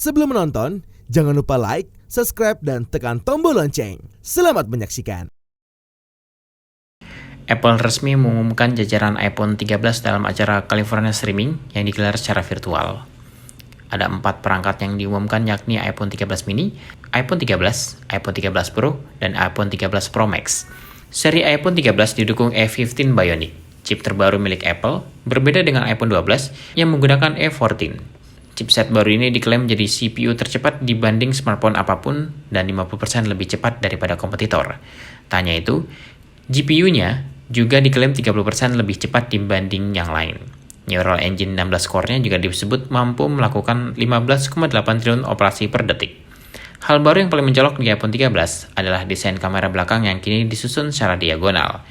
Sebelum menonton, jangan lupa like, subscribe, dan tekan tombol lonceng. Selamat menyaksikan. Apple resmi mengumumkan jajaran iPhone 13 dalam acara California Streaming yang digelar secara virtual. Ada 4 perangkat yang diumumkan, yakni iPhone 13 mini, iPhone 13, iPhone 13 Pro, dan iPhone 13 Pro Max. Seri iPhone 13 didukung A15 Bionic, chip terbaru milik Apple, berbeda dengan iPhone 12 yang menggunakan A14. Chipset baru ini diklaim menjadi CPU tercepat dibanding smartphone apapun dan 50% lebih cepat daripada kompetitor. Tak hanya itu, GPU-nya juga diklaim 30% lebih cepat dibanding yang lain. Neural Engine 16 core-nya juga disebut mampu melakukan 15,8 triliun operasi per detik. Hal baru yang paling mencolok di iPhone 13 adalah desain kamera belakang yang kini disusun secara diagonal,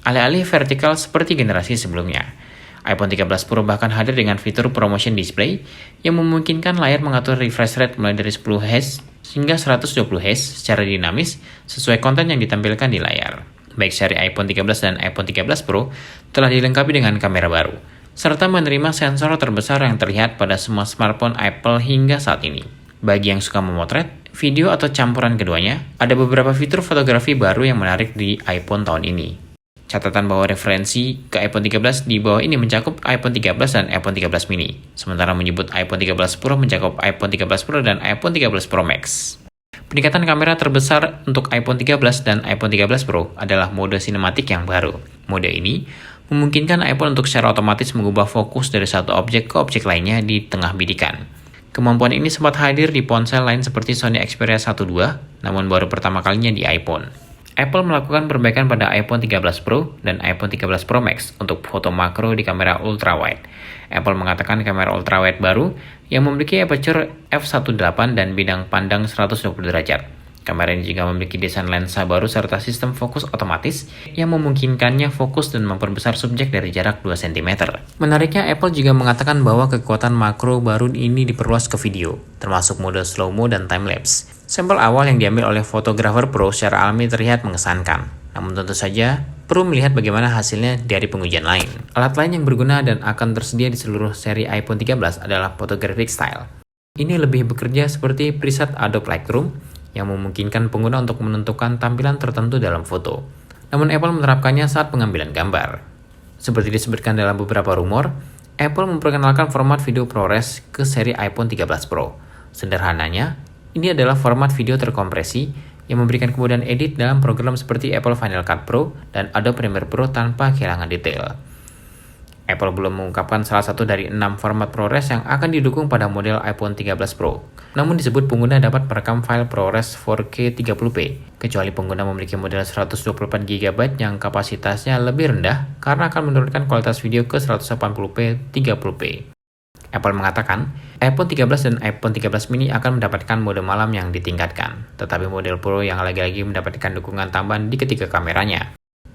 alih-alih vertikal seperti generasi sebelumnya. iPhone 13 Pro bahkan hadir dengan fitur ProMotion Display yang memungkinkan layar mengatur refresh rate mulai dari 10 Hz hingga 120 Hz secara dinamis sesuai konten yang ditampilkan di layar. Baik seri iPhone 13 dan iPhone 13 Pro telah dilengkapi dengan kamera baru, serta menerima sensor terbesar yang terlihat pada semua smartphone Apple hingga saat ini. Bagi yang suka memotret, video atau campuran keduanya, ada beberapa fitur fotografi baru yang menarik di iPhone tahun ini. Catatan bahwa referensi ke iPhone 13 di bawah ini mencakup iPhone 13 dan iPhone 13 mini, sementara menyebut iPhone 13 Pro mencakup iPhone 13 Pro dan iPhone 13 Pro Max. Peningkatan kamera terbesar untuk iPhone 13 dan iPhone 13 Pro adalah mode sinematik yang baru. Mode ini memungkinkan iPhone untuk secara otomatis mengubah fokus dari satu objek ke objek lainnya di tengah bidikan. Kemampuan ini sempat hadir di ponsel lain seperti Sony Xperia 1 II, namun baru pertama kalinya di iPhone. Apple melakukan perbaikan pada iPhone 13 Pro dan iPhone 13 Pro Max untuk foto makro di kamera ultrawide. Apple mengatakan kamera ultrawide baru yang memiliki aperture f1.8 dan bidang pandang 120 derajat. Kamera ini juga memiliki desain lensa baru serta sistem fokus otomatis yang memungkinkannya fokus dan memperbesar subjek dari jarak 2 cm. Menariknya, Apple juga mengatakan bahwa kekuatan makro baru ini diperluas ke video, termasuk mode slow-mo dan time-lapse. Sampel awal yang diambil oleh fotografer pro secara alami terlihat mengesankan. Namun tentu saja, perlu melihat bagaimana hasilnya dari pengujian lain. Alat lain yang berguna dan akan tersedia di seluruh seri iPhone 13 adalah Photographic Style. Ini lebih bekerja seperti preset Adobe Lightroom yang memungkinkan pengguna untuk menentukan tampilan tertentu dalam foto. Namun Apple menerapkannya saat pengambilan gambar. Seperti disebutkan dalam beberapa rumor, Apple memperkenalkan format video ProRes ke seri iPhone 13 Pro. Sederhananya, ini adalah format video terkompresi yang memberikan kemudahan edit dalam program seperti Apple Final Cut Pro dan Adobe Premiere Pro tanpa kehilangan detail. Apple belum mengungkapkan salah satu dari 6 format ProRes yang akan didukung pada model iPhone 13 Pro. Namun disebut pengguna dapat merekam file ProRes 4K 30p, kecuali pengguna memiliki model 128GB yang kapasitasnya lebih rendah karena akan menurunkan kualitas video ke 180p 30p. Apple mengatakan, iPhone 13 dan iPhone 13 mini akan mendapatkan mode malam yang ditingkatkan, tetapi model Pro yang lagi-lagi mendapatkan dukungan tambahan di ketiga kameranya.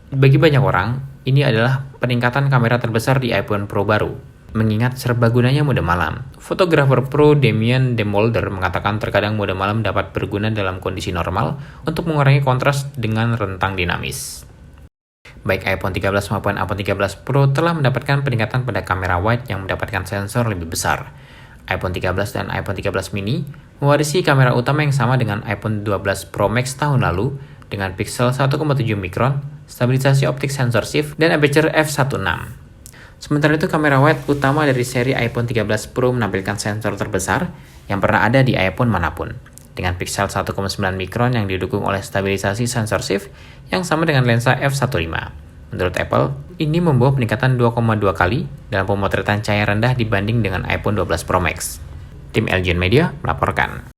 Bagi banyak orang, ini adalah peningkatan kamera terbesar di iPhone Pro baru, mengingat serbagunanya mode malam. Fotografer pro Damien Demolder mengatakan terkadang mode malam dapat berguna dalam kondisi normal untuk mengurangi kontras dengan rentang dinamis. Baik iPhone 13 maupun iPhone 13 Pro telah mendapatkan peningkatan pada kamera wide yang mendapatkan sensor lebih besar. iPhone 13 dan iPhone 13 mini mewarisi kamera utama yang sama dengan iPhone 12 Pro Max tahun lalu dengan pixel 1,7 mikron, stabilisasi optik sensor shift, dan aperture f1.6. Sementara itu, kamera wide utama dari seri iPhone 13 Pro menampilkan sensor terbesar yang pernah ada di iPhone manapun, dengan pixel 1,9 mikron yang didukung oleh stabilisasi sensor shift yang sama dengan lensa f1.5. Menurut Apple, ini membawa peningkatan 2,2 kali dalam pemotretan cahaya rendah dibanding dengan iPhone 12 Pro Max. Tim Elgin Media melaporkan.